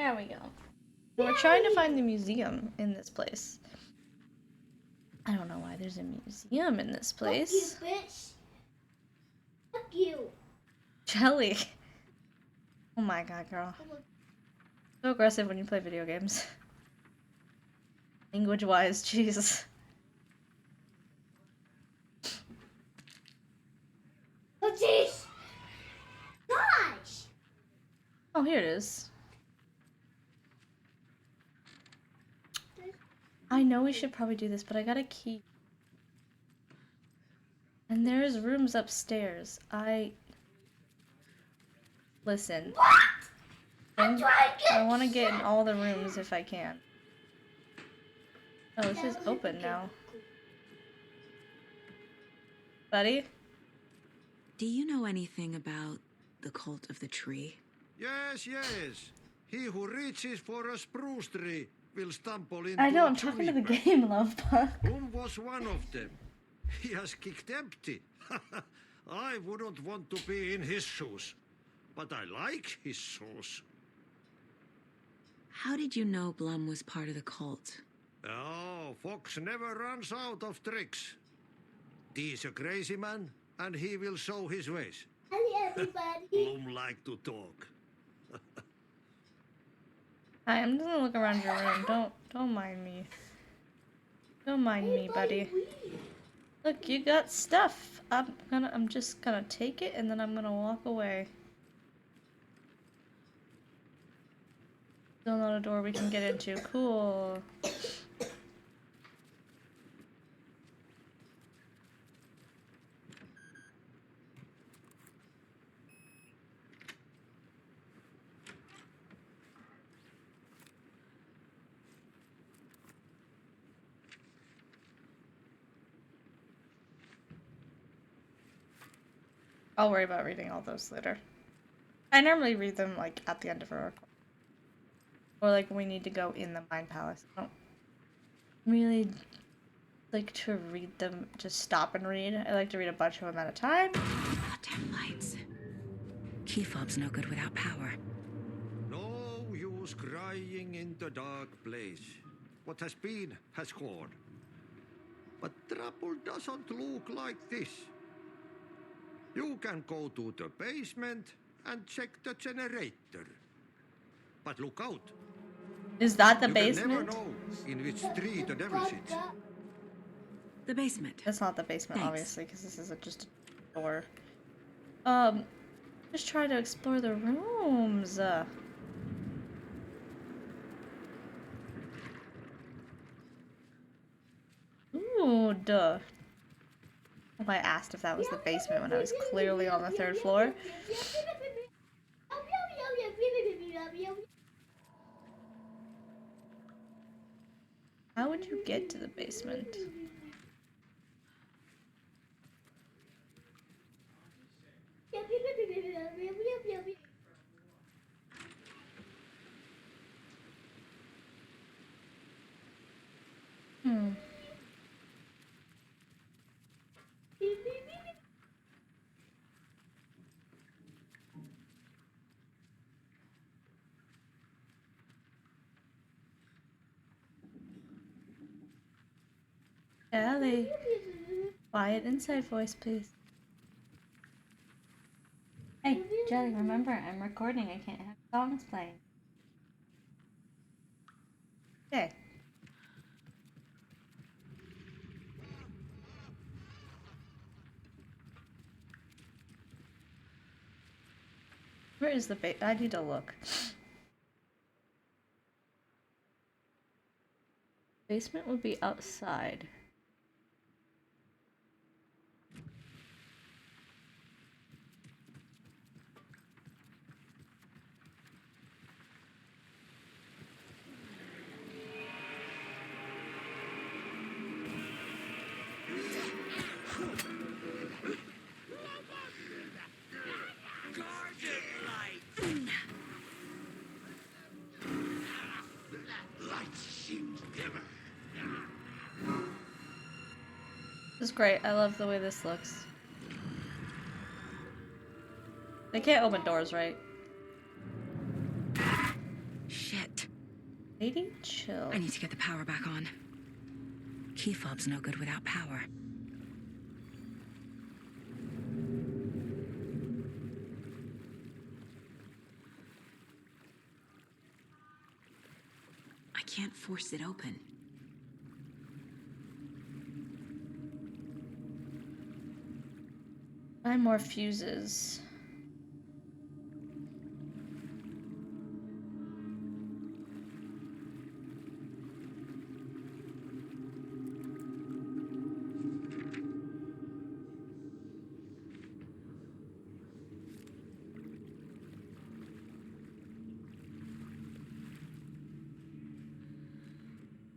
There we go. So we're trying to find the museum in this place. I don't know why there's a museum in this place. Fuck you, bitch. Fuck you. Jelly. Oh my god, girl. So aggressive when you play video games. Language-wise, jeez. Oh, jeez. Gosh. Oh, here it is. I know we should probably do this, but I got a key. And there's rooms upstairs. Listen. What? I want to get in all the rooms if I can. Oh, this is open now. Buddy? Do you know anything about the cult of the tree? Yes, yes. He who reaches for a spruce tree will stumble into I know, a I'm talking to the juniper. game, love bug. Was one of them. He has kicked empty. I wouldn't want to be in his shoes. But I like his shoes. How did you know Blum was part of the cult? Oh, Fox never runs out of tricks. He's a crazy man, and he will show his ways. Hi, everybody. Bloom like to talk. Hi, I'm just gonna look around your room. Don't mind me. Don't mind me, buddy. Look, you got stuff. I'm just gonna take it and then I'm gonna walk away. Still not a door we can get into. Cool. I'll worry about reading all those later. I normally read them like at the end of a record. Or like when we need to go in the Mind Palace. I don't really like to read them, just stop and read. I like to read a bunch of them at a time. Damn lights. Key fob's no good without power. No use crying in the dark place. What has been has gone. But trouble doesn't look like this. You can go to the basement and check the generator. But look out. Is that the You basement? can never know in which tree the devil sits. The basement. That's not the basement, Thanks. obviously, because this is just a door. Just try to explore the rooms. Ooh, duh. I asked if that was the basement when I was clearly on the third floor. How would you get to the basement? Ellie. Quiet inside voice, please. Hey, Jelly, remember, I'm recording. I can't have songs playing. Okay. Where is the I need to look. Basement would be outside. This is great. I love the way this looks. They can't open doors, right? Shit. Lady, chill. I need to get the power back on. Key fob's no good without power. I can't force it open. Find more fuses.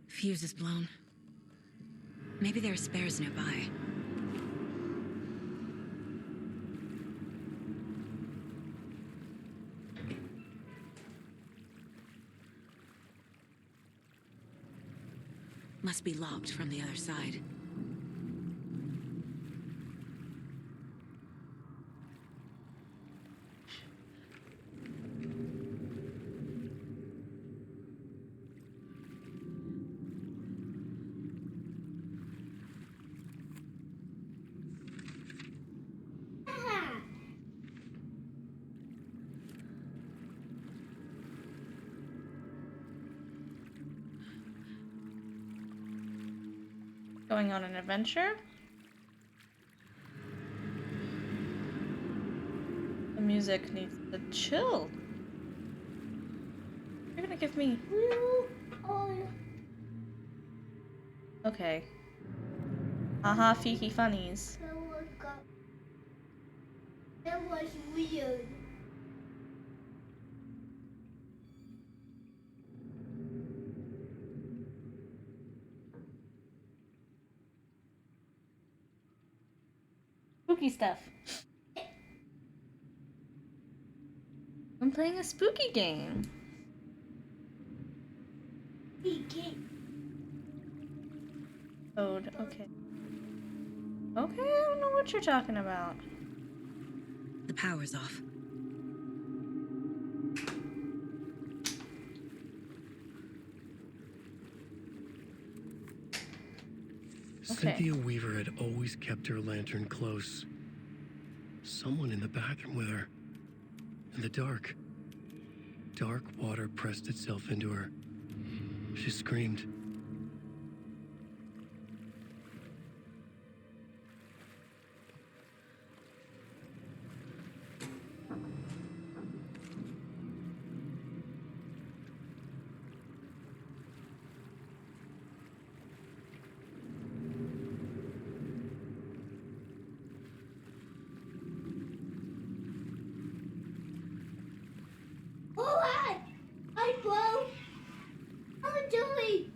Fuse is blown. Maybe there are spares nearby. Must be locked from the other side. Ah, Going on an adventure? The music needs to chill. You're gonna give me... blue on Okay. Haha, Fiki funnies. that was weird. Spooky stuff. I'm playing a spooky game. Code, okay. Okay, I don't know what you're talking about. The power's off. Okay. Cynthia Weaver had always kept her lantern close. Someone in the bathroom with her. In the dark. Dark water pressed itself into her. She screamed. Alright! Hi, bro! How are you doing?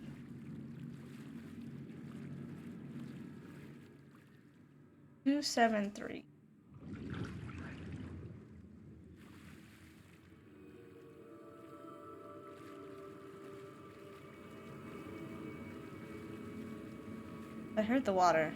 Two, 7, 3. I heard the water.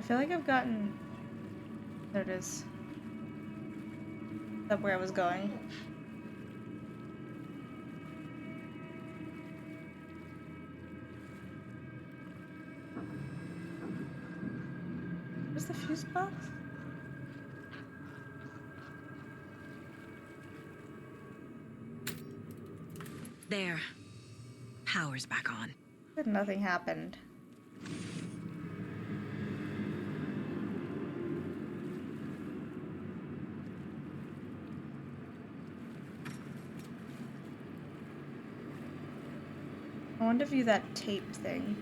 I feel like I've gotten... There it is. Is that where I was going? Where's the fuse box? There. Power's back on. But nothing happened. I want to view that tape thing.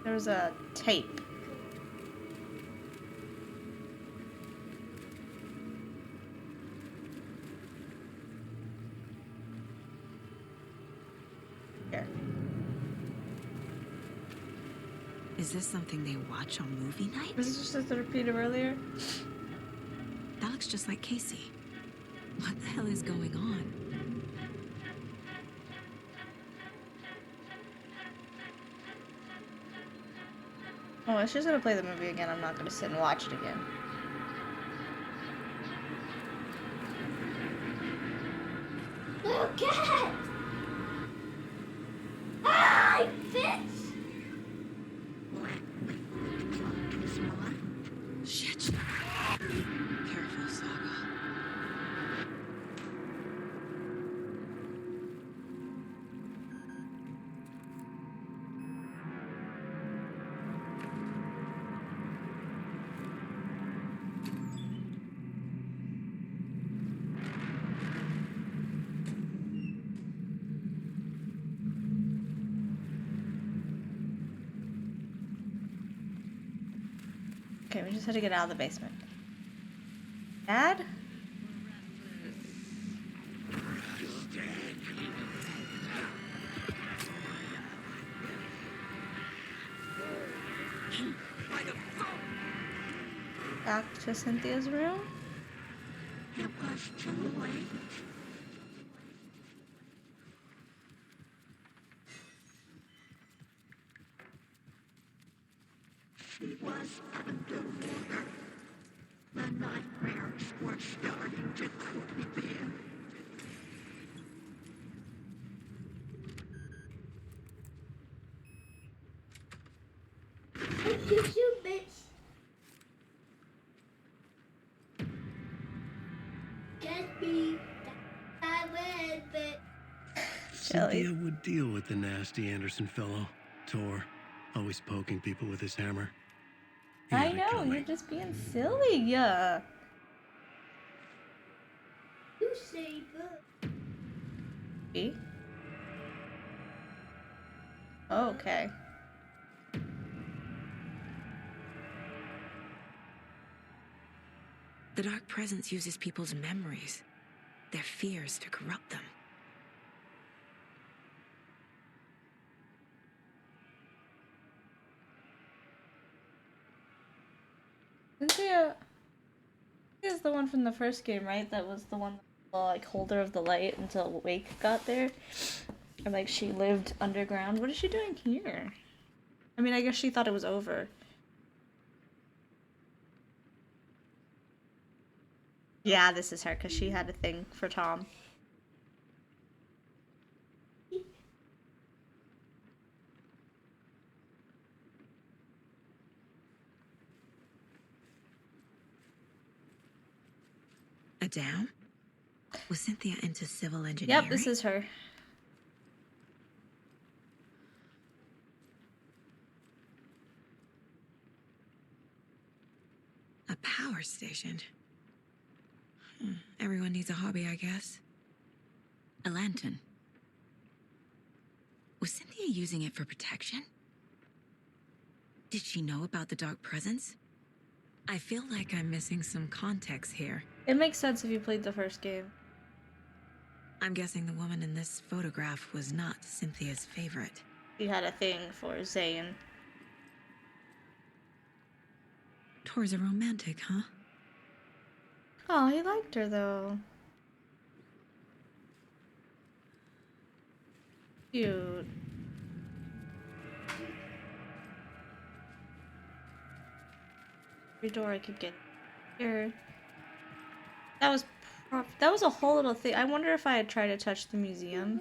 There was a tape. Here. Is this something they watch on movie night? Was this just a repeat of earlier? That looks just like Casey. What the hell is going on? Oh, it's just gonna play the movie again. I'm not gonna sit and watch it again. Little cat! Hi, bitch! Shit. Careful, Saga. Okay, we just had to get out of the basement. Dad? Back to Cynthia's room? It was too late. She was underwater. The nightmares were starting to creep in. Look at you, bitch. Get me. I will, but Cynthia would deal with the nasty Anderson fellow, Tor, always poking people with his hammer. He I had it know, coming. you're just being silly. Yeah. you say, but See? Okay. The Dark Presence uses people's memories, their fears to corrupt them. Cynthia is the one from the first game, right? That was the one, the like holder of the light until Wake got there, and like she lived underground. What is she doing here? I mean, I guess she thought it was over. Yeah, this is her because she had a thing for Tom. A dam? Was Cynthia into civil engineering? Yep, this is her. A power station. Everyone needs a hobby, I guess. A lantern. Was Cynthia using it for protection? Did she know about the Dark Presence? I feel like I'm missing some context here. It makes sense if you played the first game. I'm guessing the woman in this photograph was not Cynthia's favorite. She had a thing for Zane. Tor's a romantic, huh? Oh, he liked her though. Cute. Every door I could get here. That was a whole little thing. I wonder if I had tried to touch the museum,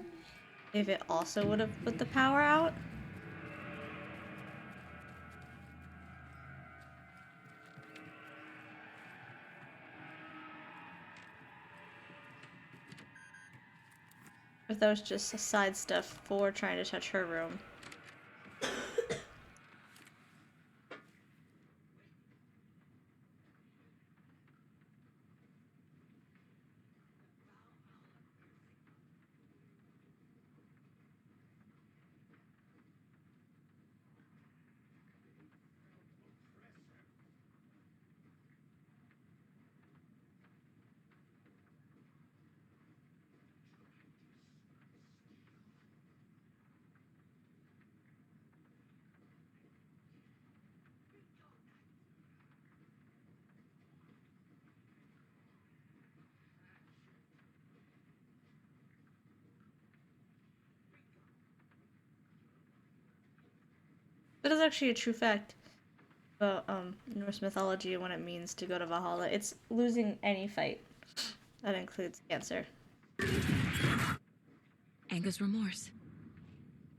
if it also would have put the power out. If that was just side stuff for trying to touch her room. That is actually a true fact about Norse mythology and what it means to go to Valhalla. It's losing any fight. That includes cancer. Anger's remorse.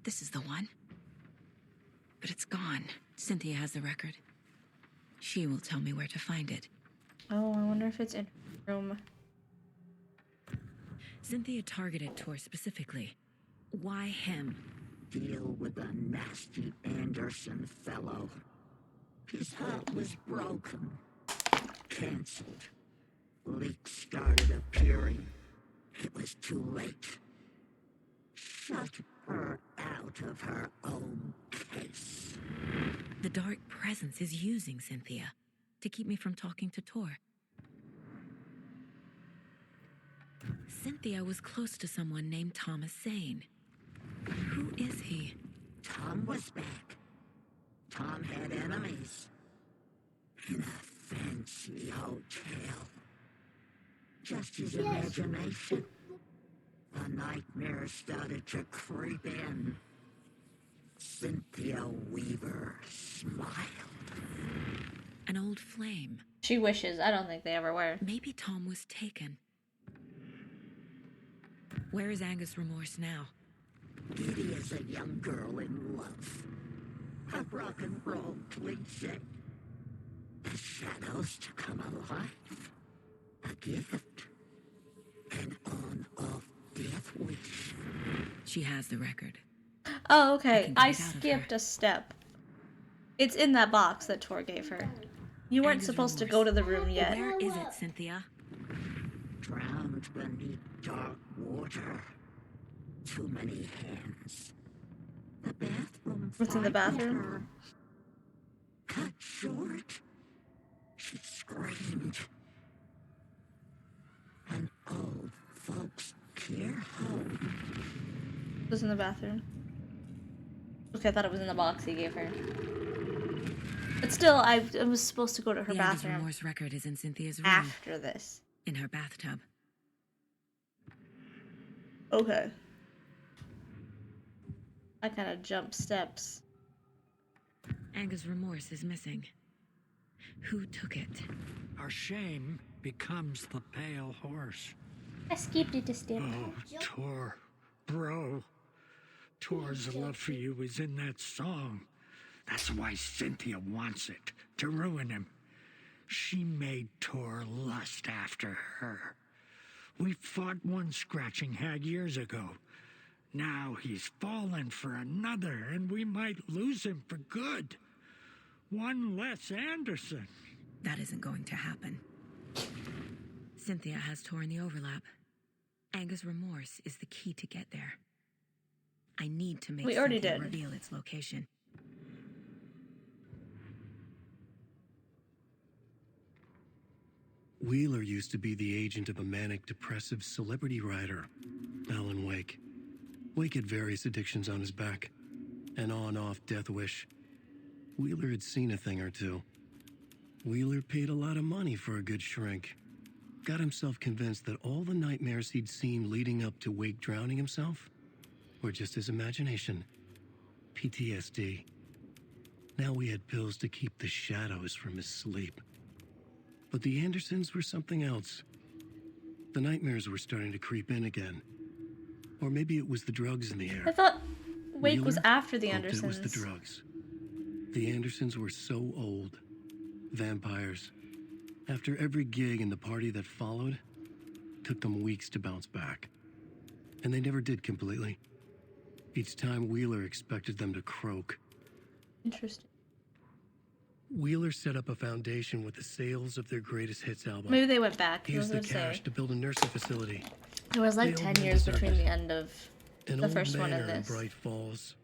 This is the one. But it's gone. Cynthia has the record. She will tell me where to find it. Oh, I wonder if it's in her room. Cynthia targeted Tor specifically. Why him? Deal with the nasty Anderson fellow. His heart was broken. Cancelled. Leaks started appearing. It was too late. Shut her out of her own case. The dark presence is using Cynthia to keep me from talking to Tor. Cynthia was close to someone named Thomas Zane. Who is he? Tom was back. Tom had enemies. In a fancy hotel. Just his imagination. The nightmare started to creep in. Cynthia Weaver smiled. An old flame. She wishes. I don't think they ever were. Maybe Tom was taken. Where is Angus Remorse now? Giddy as a young girl in love. A rock and roll cliche. The shadows to come alive. A gift. An on-off death wish. She has the record. Oh, okay. I get it out of her. skipped a step. It's in that box that Tor gave her. You weren't Angus supposed to Remorse. go to the room yet. Where is it, Cynthia? Drowned beneath dark water. Too many hands. The bathroom. What's in the frightened bathroom? her. Cut short. She screamed. An old folks care home. It was in the bathroom. Okay, I thought it was in the box he gave her. But still, I was supposed to go to her The Angus bathroom Remorse record is in Cynthia's room. after this. In her bathtub. Okay. I kind of jumped steps. Angus Remorse is missing. Who took it? Our shame becomes the pale horse. I skipped it a step. Oh, Tor, bro. Tor's love for you is in that song. That's why Cynthia wants it, to ruin him. She made Tor lust after her. We fought one scratching hag years ago. Now he's fallen for another, and we might lose him for good. One less Anderson. That isn't going to happen. Cynthia has Tor in the overlap. Angus Remorse is the key to get there. I need to make We already Cynthia did. reveal its location. Wheeler used to be the agent of a manic-depressive celebrity writer, Alan Wake. Wake had various addictions on his back. An on-off death wish. Wheeler had seen a thing or two. Wheeler paid a lot of money for a good shrink. Got himself convinced that all the nightmares he'd seen leading up to Wake drowning himself were just his imagination. PTSD. Now we had pills to keep the shadows from his sleep. But the Andersons were something else. The nightmares were starting to creep in again. Or maybe it was the drugs in the air. I thought Wake was Wheeler after the hoped Andersons. It was the drugs. The Andersons were so old. Vampires. After every gig and the party that followed, took them weeks to bounce back. and they never did completely. Each time Wheeler expected them to croak. Interesting. Wheeler set up a foundation with the sales of their greatest hits album. Maybe they went back. He used the cash to build a nursing facility. It was like The 10 old man years deserved between it. the end of An the old first one and manor in this. Bright Falls.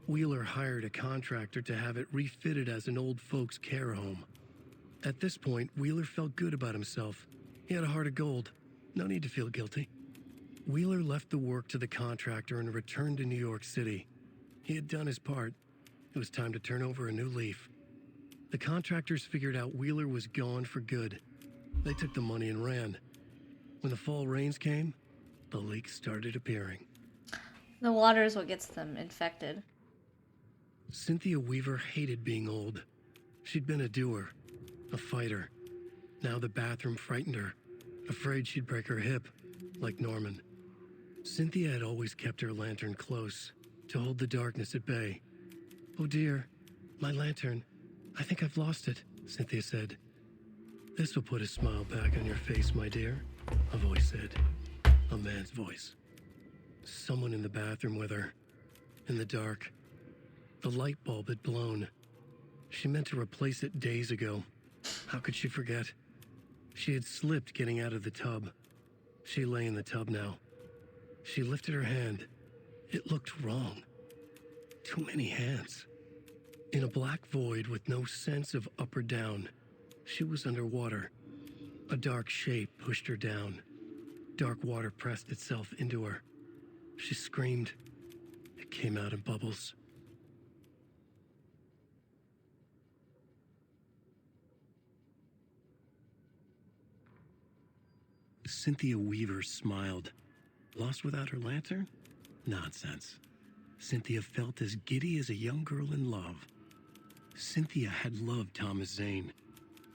Wheeler hired a contractor to have it refitted as an old folks' care home. At this point, Wheeler felt good about himself. He had a heart of gold. No need to feel guilty. Wheeler left the work to the contractor and returned to New York City. He had done his part. It was time to turn over a new leaf. The contractors figured out Wheeler was gone for good. They took the money and ran. When the fall rains came, the leaks started appearing. The water is what gets them infected. Cynthia Weaver hated being old. She'd been a doer, a fighter. Now the bathroom frightened her, afraid she'd break her hip, like Norman. Cynthia had always kept her lantern close, to hold the darkness at bay. "Oh dear, my lantern. I think I've lost it," Cynthia said. "This will put a smile back on your face, my dear," a voice said. A man's voice. Someone in the bathroom with her. In the dark. The light bulb had blown. She meant to replace it days ago. How could she forget? She had slipped getting out of the tub. She lay in the tub now. She lifted her hand. It looked wrong. Too many hands. In a black void with no sense of up or down, she was underwater. A dark shape pushed her down. Dark water pressed itself into her. She screamed. It came out in bubbles. Cynthia Weaver smiled. Lost without her lantern? Nonsense. Cynthia felt as giddy as a young girl in love. Cynthia had loved Thomas Zane.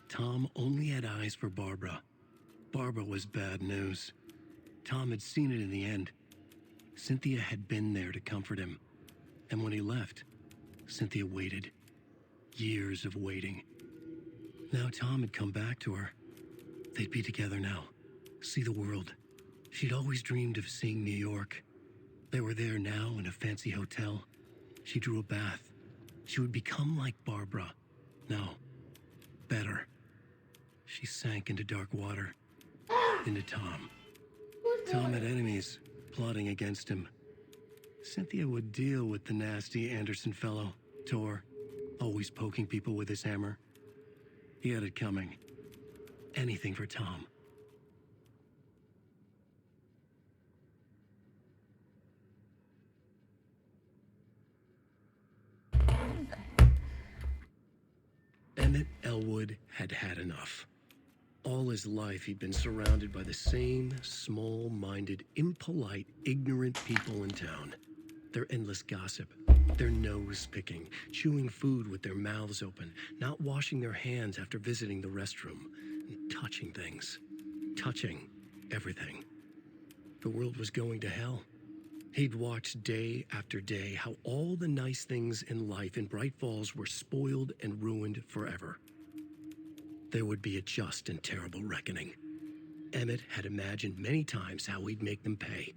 Tom only had eyes for Barbara. Barbara was bad news. Tom had seen it in the end. Cynthia had been there to comfort him. And when he left, Cynthia waited. Years of waiting. Now Tom had come back to her. They'd be together now. See the world. She'd always dreamed of seeing New York. They were there now in a fancy hotel. She drew a bath. She would become like Barbara. No, better. She sank into dark water. Into Tom. Tom had enemies plotting against him. Cynthia would deal with the nasty Anderson fellow, Tor, always poking people with his hammer. He had it coming. Anything for Tom. Emmett Elwood had had enough. All his life he'd been surrounded by the same small-minded, impolite, ignorant people in town. Their endless gossip, their nose-picking, chewing food with their mouths open, not washing their hands after visiting the restroom, and touching things. Touching everything. The world was going to hell. He'd watched day after day how all the nice things in life in Bright Falls were spoiled and ruined forever. There would be a just and terrible reckoning. Emmett had imagined many times how he'd make them pay.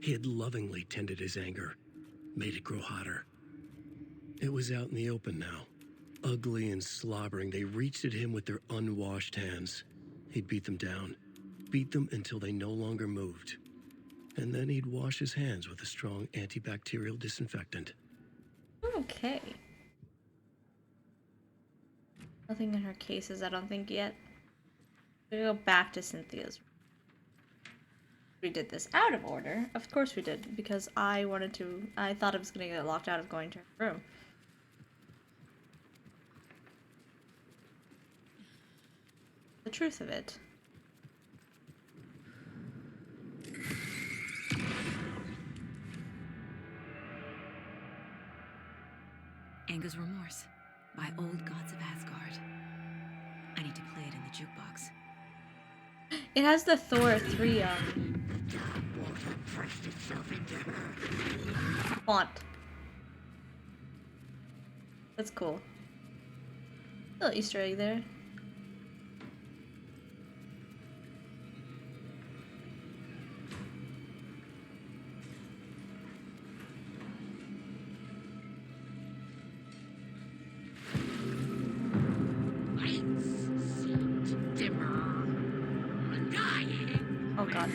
He had lovingly tended his anger, made it grow hotter. It was out in the open now. Ugly and slobbering, they reached at him with their unwashed hands. He'd beat them down, beat them until they no longer moved. And then he'd wash his hands with a strong antibacterial disinfectant. Okay. Nothing in her cases, I don't think, yet. We go back to Cynthia's. We did this out of order. Of course we did, because I thought I was gonna get locked out of going to her room. The truth of it. Anger's Remorse by Old Gods of Asgard. I need to play it in the jukebox. It has the Thor 3 font. That's cool. Little Easter egg there. god.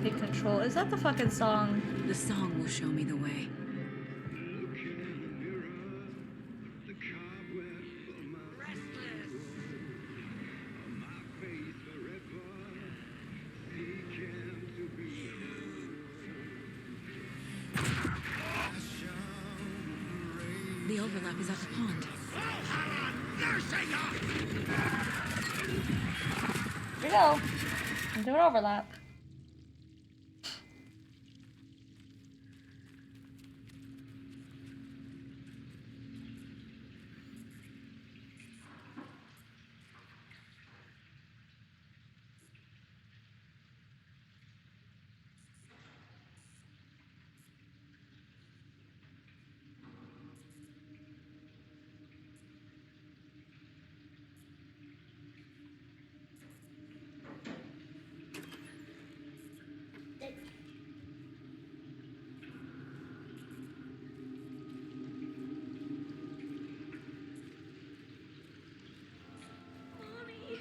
Take control. Is that the fucking song? The song will show me the way. The overlap is at the pond. Here we go. I'm doing overlap. Mommy,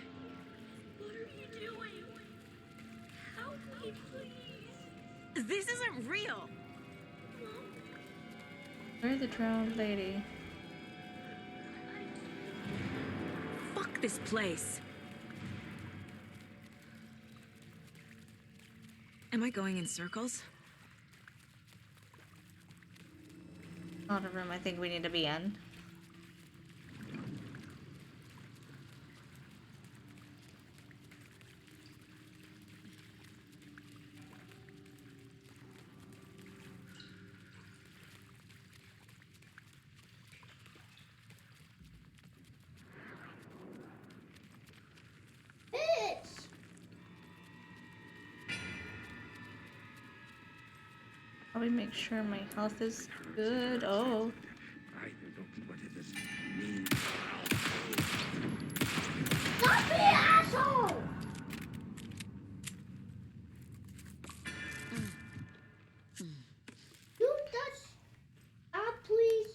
what are you doing? Help me, please. This isn't real. Where's the drowned lady? Fuck this place. Am I going in circles? Not a room I think we need to be in. Bitch! Probably make sure my health is good. Oh. I don't know what this means. Stop me, asshole! You touch... please.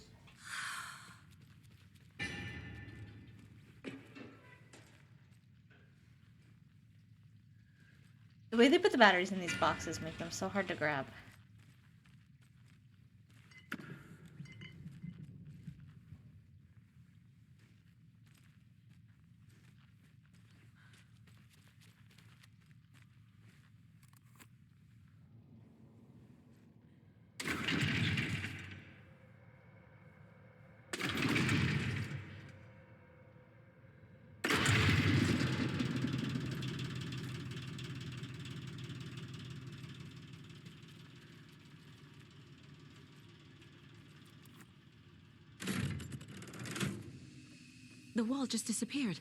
The way they put the batteries in these boxes make them so hard to grab. The wall just disappeared.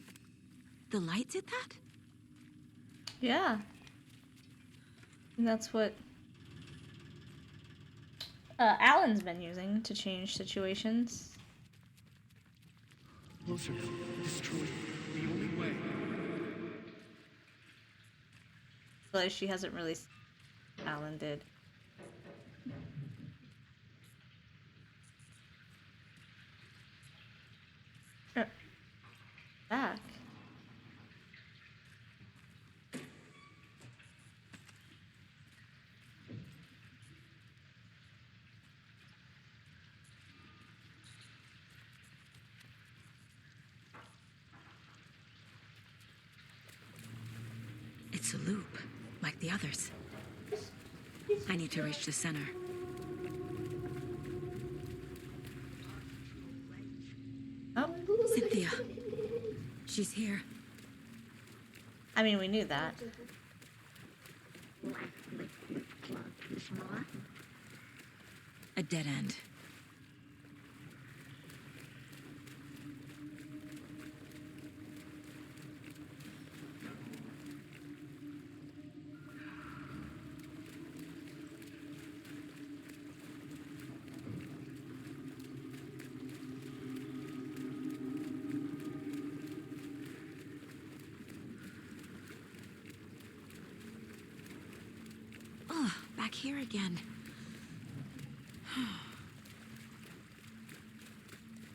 The light did that? Yeah. And that's what Alan's been using to change situations. Closer. Destroy the only way. But she hasn't really. Alan did. Back. It's a loop, like the others. I need to reach the center. Oh, Cynthia. She's here. I mean, we knew that. A dead end. here again.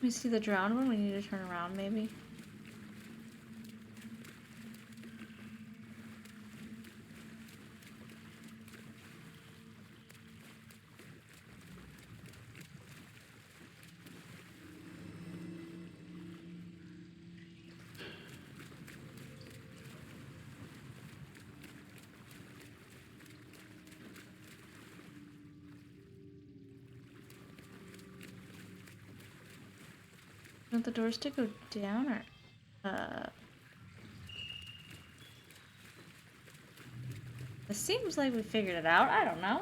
We see the drowned one. We need to turn around, maybe. Want the doors to go down or it seems like we figured it out. I don't know.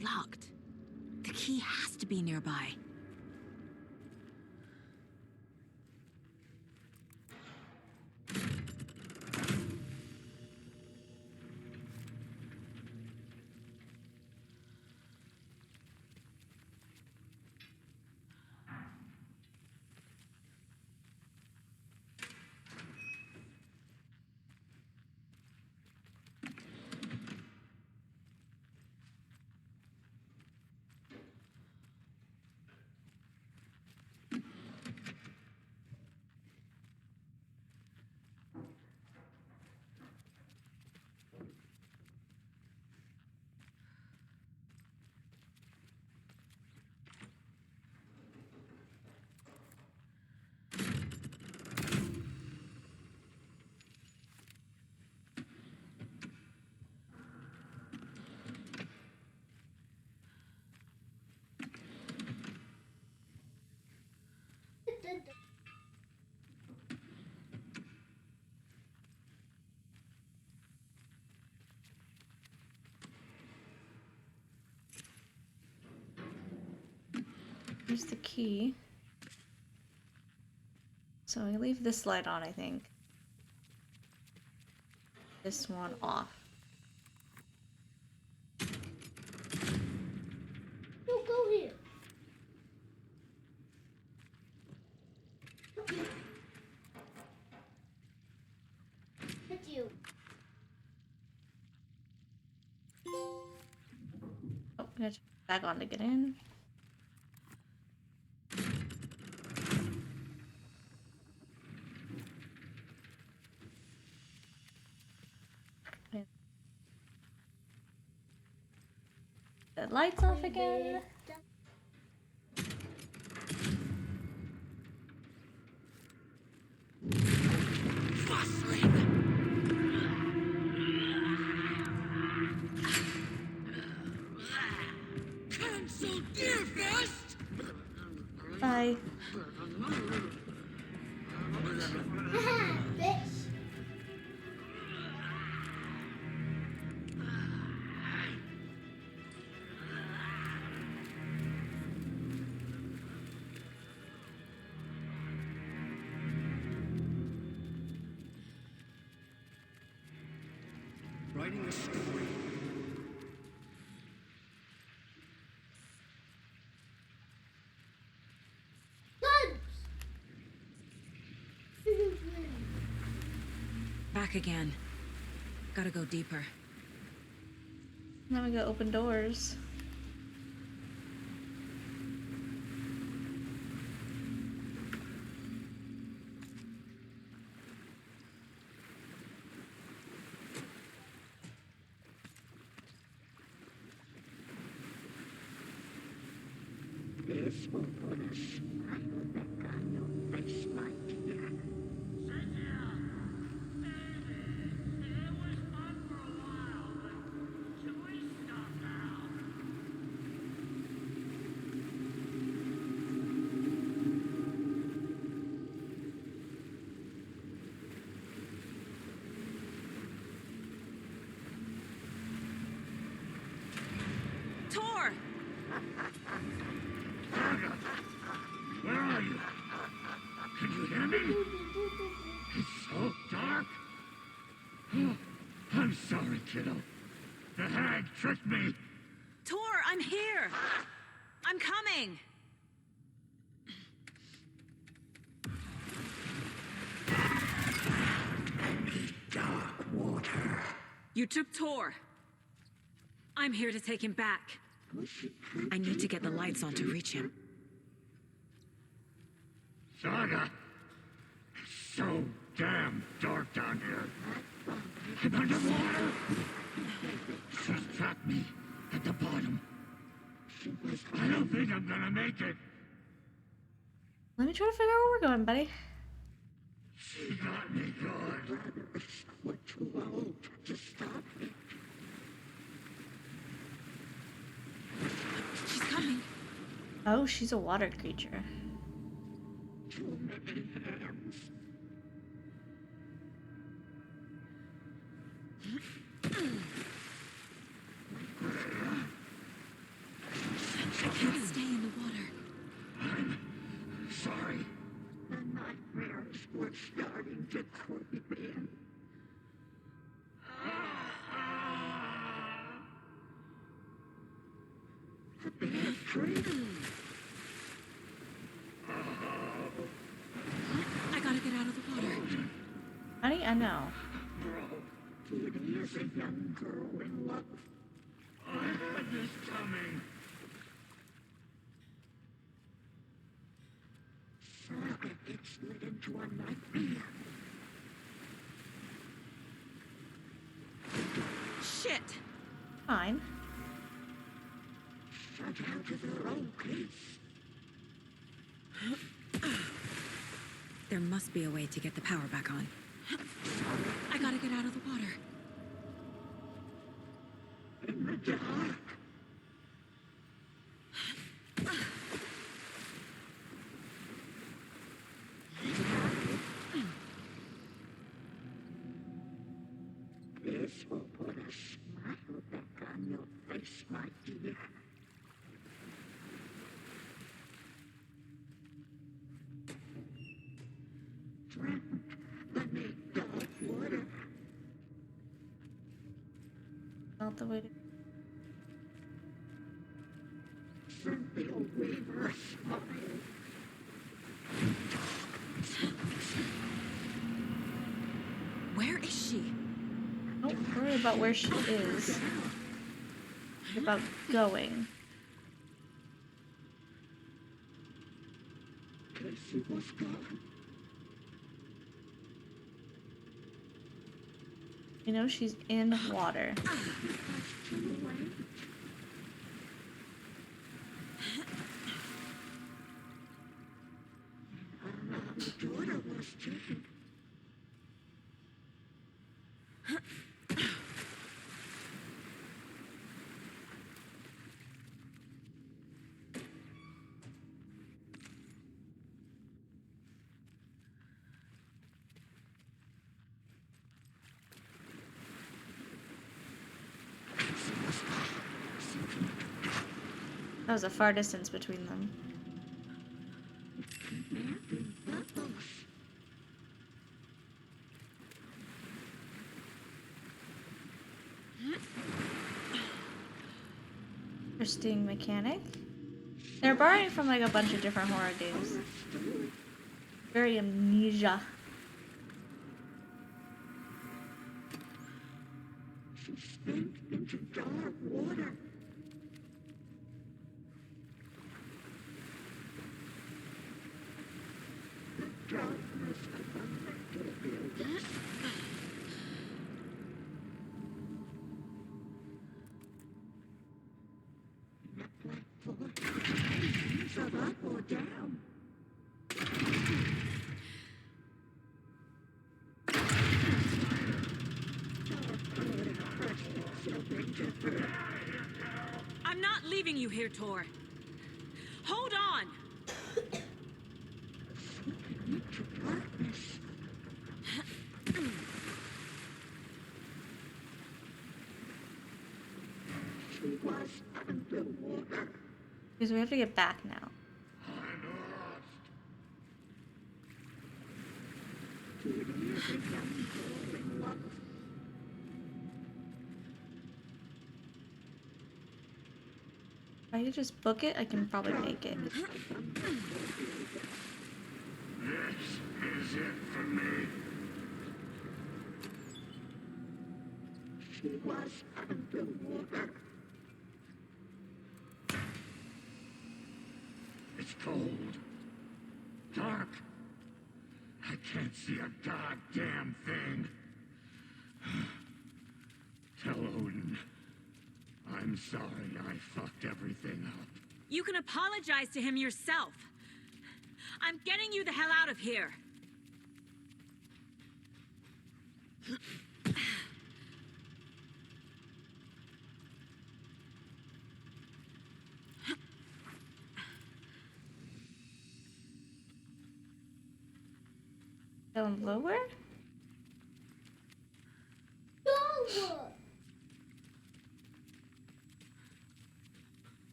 Locked. The key has to be nearby. Here's the key. So we leave this light on, I think. This one off. No, go here. It's you. Oh, we gotta turn it back on to get in. The lights off again. Cancel Deerfest! Bye. Bitch. Writing a story. Guns. Back again. Gotta go deeper. Now we gotta open doors. This will put a smile back on your face, my dear. Tor! Where are you? Can you hear me? It's so dark. Oh, I'm sorry, kiddo. The hag tricked me. Tor, I'm here! I'm coming! Dark water. You took Tor. I'm here to take him back. I need to get the lights on to reach him. Saga! It's so damn dark down here. I'm underwater! She's trapped me at the bottom. I don't think I'm gonna make it. Let me try to figure out where we're going, buddy. She got me good. We're too old to stop it. She's coming. Oh, she's a water creature. Too many hands. I can't stay in the water. I'm sorry. The nightmares were starting to creep in. The bad dream. I gotta get out of the water. Honey, I know. Judy is a young girl in love. I had this coming. Saga gets led into a nightmare. Shit! Fine. Shut out of her own place. There must be a way to get the power back on. I gotta get out of the water. In the dark. This will put a smile back on your face, my dear. Drowned beneath dark water. Not the way to. Cynthia Weaver smiled. Where is she? Don't worry about where she is. It's about going. Casey was gone. You know she's in water. Too late. Our daughter was taken. That was a far distance between them. Interesting mechanic. They're borrowing from like a bunch of different horror games. Very amnesia. She sank into dark water. The darkness of the mental building. The black void. Of up or down. I'm not leaving you here, Tor. Hold on! She was underwater. Because we have to get back now. Judy is a young girl in love. If I could just book it, I can probably make it. This is it for me. She was underwater. It's cold. Dark. I can't see a goddamn thing. Tell Odin. I'm sorry I fucked everything up. You can apologize to him yourself. I'm getting you the hell out of here. Down lower? Lower.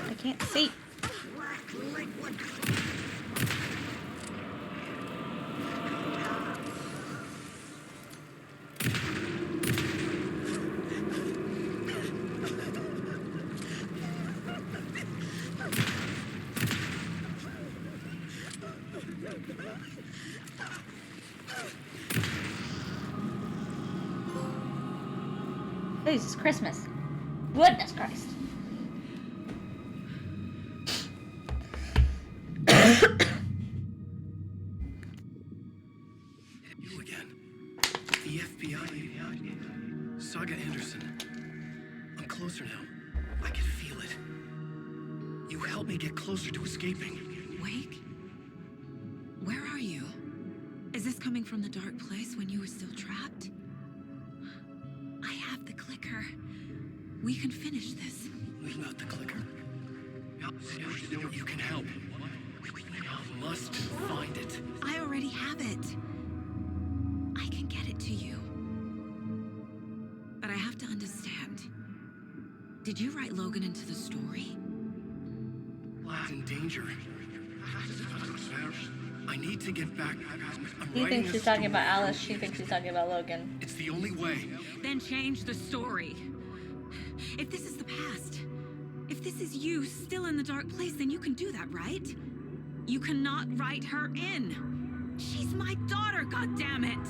I can't see. Jesus Christmas. Goodness Christ. You again. The FBI. Saga Anderson. I'm closer now. I can feel it. You helped me get closer to escaping. Wake? Where are you? Is this coming from the dark place when you were still trapped? I have the clicker. We can finish this. We've got the clicker. You can help. You must find it. I already have it. I can get it to you. But I have to understand. Did you write Logan into the story? Lad's in danger. I need to get back. He thinks she's talking about Alice. She thinks she's talking about Logan. It's the only way. Then change the story. If this is the past, if this is you still in the dark place, then you can do that, right? You cannot write her in. She's my daughter, goddammit!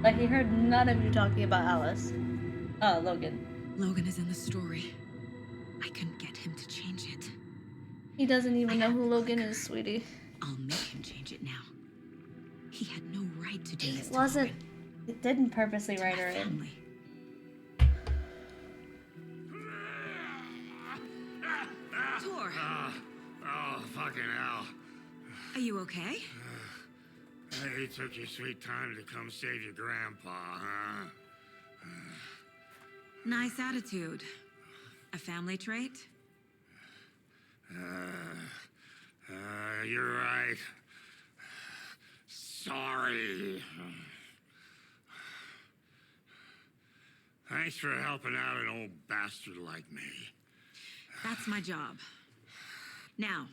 Like, he heard none of you talking about Alice. Oh, Logan. Logan is in the story. I can get him to change it. He doesn't even know who Logan is, sweetie. I'll make him change it now. He had no right to do this. It wasn't. To Logan, It didn't purposely to write my her in. family. Tor, Oh, fucking hell. are you okay? You took your sweet time to come save your grandpa, huh? Nice attitude. A family trait? You're right. Sorry. Thanks for helping out an old bastard like me. That's my job. Now,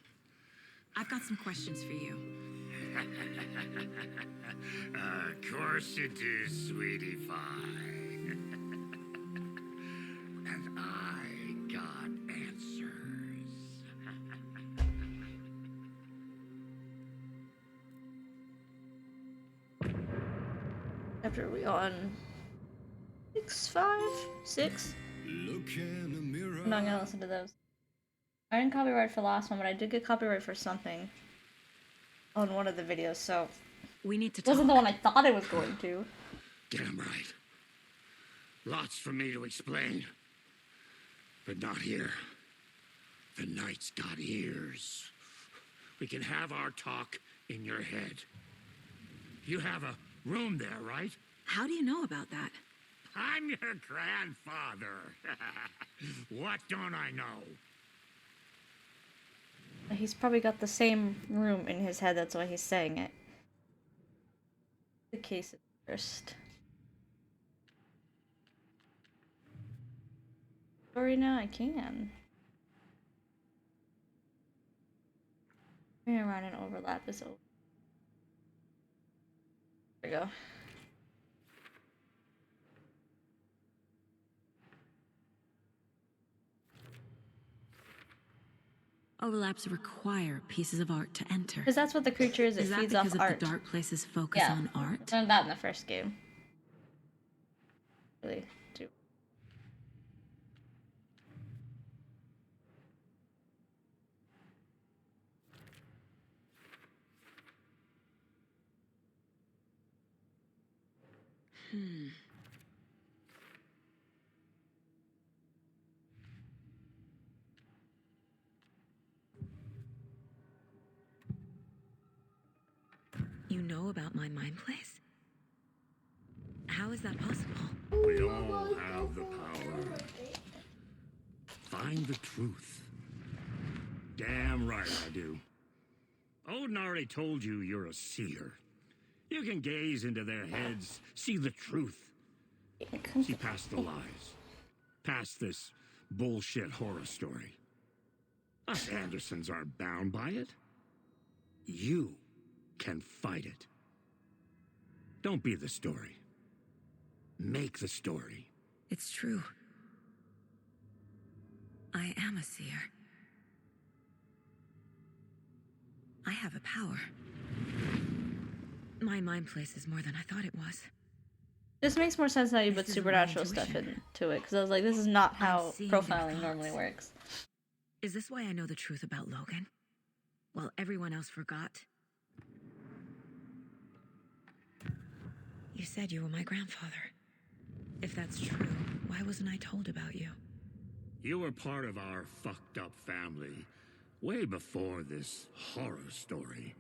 I've got some questions for you. Of course you do, sweetie pie. And I got answers. After we on 6, 5, 6. Look in the mirror. I'm not gonna listen to those. I didn't copyright for the last one, but I did get copyright for something on one of the videos, so We need to it talk. wasn't the one I thought it was going to. Damn right. Lots for me to explain. But not here. The night's got ears. We can have our talk in your head. You have a room there, right? How do you know about that? I'm your grandfather. What don't I know? He's probably got the same room in his head, that's why he's saying it. The case first. Sorry, now I can. Turning around and overlap is over. There we go. Overlaps require pieces of art to enter. Because that's what the creature is. It Is that feeds because off of art. the dark place's focus Yeah. on art? Learned that in the first game. Really do. You know about my mind place? How is that possible? We all have the power. Find the truth. Damn right I do. Odin already told you you're a seer. You can gaze into their heads, see the truth. See past the lies. Past this bullshit horror story. Us Andersons aren't bound by it. You can fight it. Don't be the story. Make the story. It's true. I am a seer. I have a power. My mind place is more than I thought it was. This makes more sense now you put This is my supernatural stuff intuition. into it, because I was like, this is not how seeing their profiling normally thoughts. works. Is this why I know the truth about Logan? While everyone else forgot? You said you were my grandfather. If that's true, why wasn't I told about you? You were part of our fucked up family way before this horror story.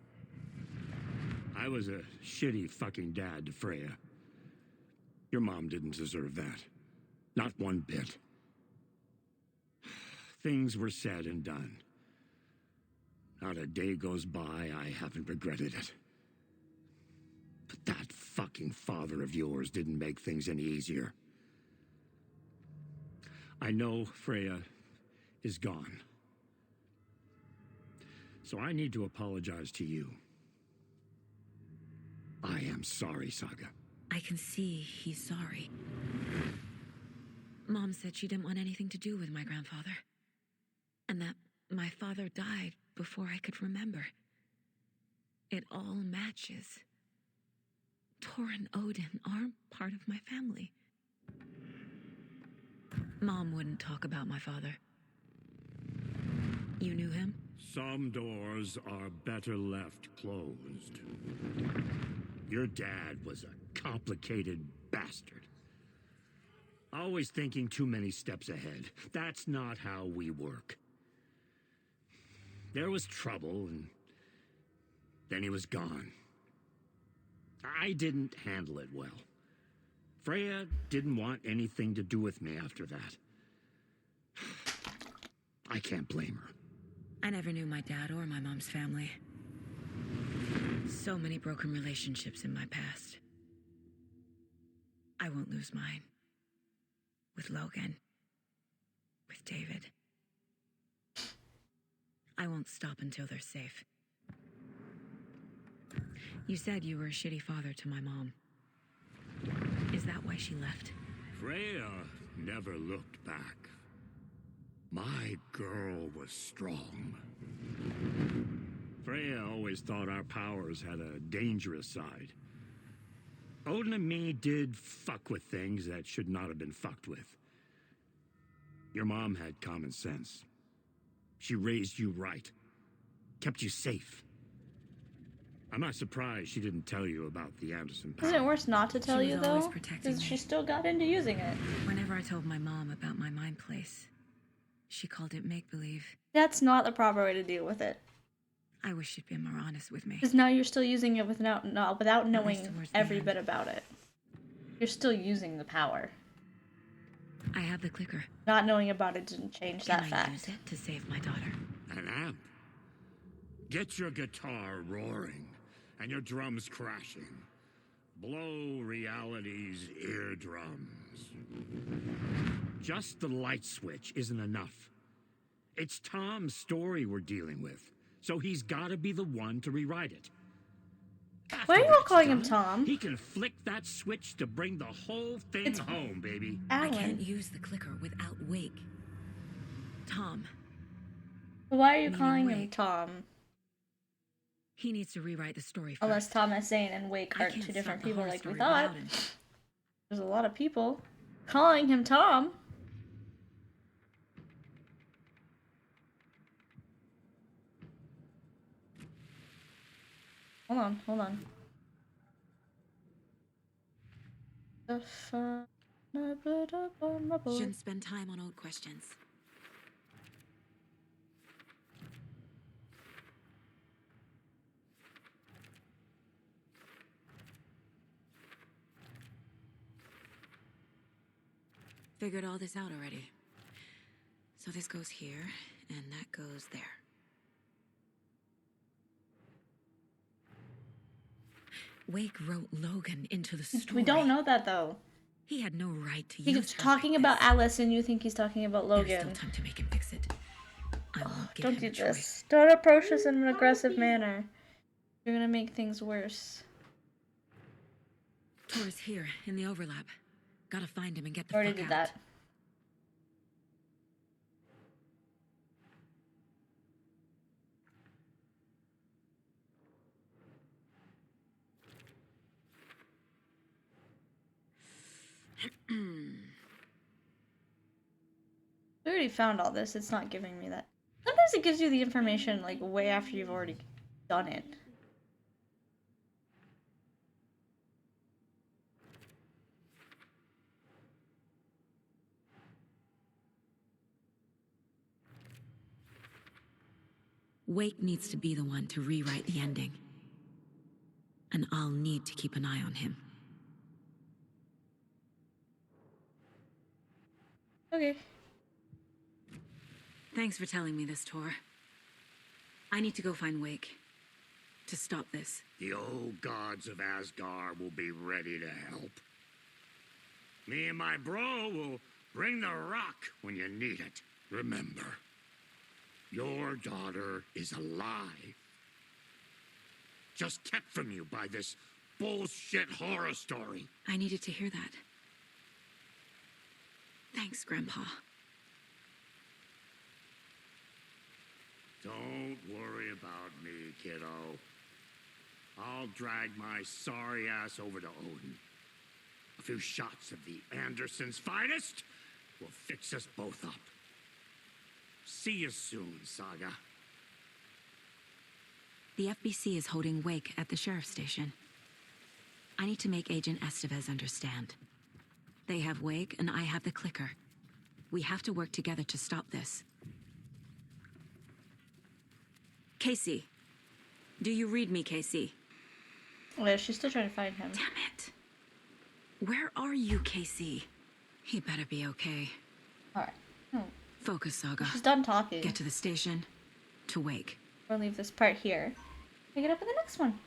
I was a shitty fucking dad to Freya. Your mom didn't deserve that. Not one bit. Things were said and done. Not a day goes by I haven't regretted it. But that fucking father of yours didn't make things any easier. I know Freya is gone. So I need to apologize to you. I am sorry, Saga. I can see he's sorry. Mom said she didn't want anything to do with my grandfather. And that my father died before I could remember. It all matches. Tor and Odin aren't part of my family. Mom wouldn't talk about my father. You knew him? Some doors are better left closed. Your dad was a complicated bastard. Always thinking too many steps ahead. That's not how we work. There was trouble, and then he was gone. I didn't handle it well. Freya didn't want anything to do with me after that. I can't blame her. I never knew my dad or my mom's family. So many broken relationships in my past. I won't lose mine. With Logan. With David. I won't stop until they're safe. You said you were a shitty father to my mom. Is that why she left? Freya never looked back. My girl was strong. Freya always thought our powers had a dangerous side. Odin and me did fuck with things that should not have been fucked with. Your mom had common sense. She raised you right. Kept you safe. I'm not surprised she didn't tell you about the Anderson power. Isn't it worse not to tell was you, always though? protecting Because she me. still got into using it. Whenever I told my mom about my mind place, she called it make-believe. That's not the proper way to deal with it. I wish she'd been more honest with me. Because now you're still using it without least knowing towards the every end. bit about it. You're still using the power. I have the clicker. Not knowing about it didn't change that Can I fact. use it to save my daughter? An amp. Get your guitar roaring and your drums crashing. Blow reality's eardrums. Just the light switch isn't enough. It's Tom's story we're dealing with, so he's gotta be the one to rewrite it. Why are you After all that's calling him done, Tom? He can flick that switch to bring the whole thing It's home, baby. I can't Alan. use the clicker without Wake. Tom, Why are you Meaning calling him Wake. Tom? he needs to rewrite the story first. Unless Thomas Zane and Wake I aren't can't two start different the people horror like we story thought. without him. There's a lot of people calling him Tom. Hold on. The fun I put up on my board. Shouldn't spend time on old questions. Figured all this out already. So this goes here, and that goes there. Wake wrote Logan into the story. We don't know that though. He had no right to use He's her talking like about this. Alice, and you think he's talking about There's Logan. still time to make him fix it. I won't give Don't him do a choice. this. Don't approach this in an aggressive manner. You're gonna make things worse. Tor's here in the overlap. Gotta find him and get the Already fuck did out. that. We already found all this. It's not giving me that. Sometimes it gives you the information like way after you've already done it. Wake needs to be the one to rewrite the ending. And I'll need to keep an eye on him. Okay. Thanks for telling me this, Tor. I need to go find Wake. To stop this. The old gods of Asgard will be ready to help. Me and my bro will bring the rock when you need it. Remember, your daughter is alive. Just kept from you by this bullshit horror story. I needed to hear that. Thanks, Grandpa. Don't worry about me, kiddo. I'll drag my sorry ass over to Odin. A few shots of the Andersons' finest will fix us both up. See you soon, Saga. The FBC is holding Wake at the sheriff's station. I need to make Agent Estevez understand. They have Wake and I have the clicker. We have to work together to stop this. Casey. Do you read me, Casey? Oh, yeah, she's still trying to find him. Damn it. Where are you, Casey? He better be okay. Alright. Focus, Saga. She's done talking. Get to the station. To Wake. We'll leave this part here. Pick it up in the next one.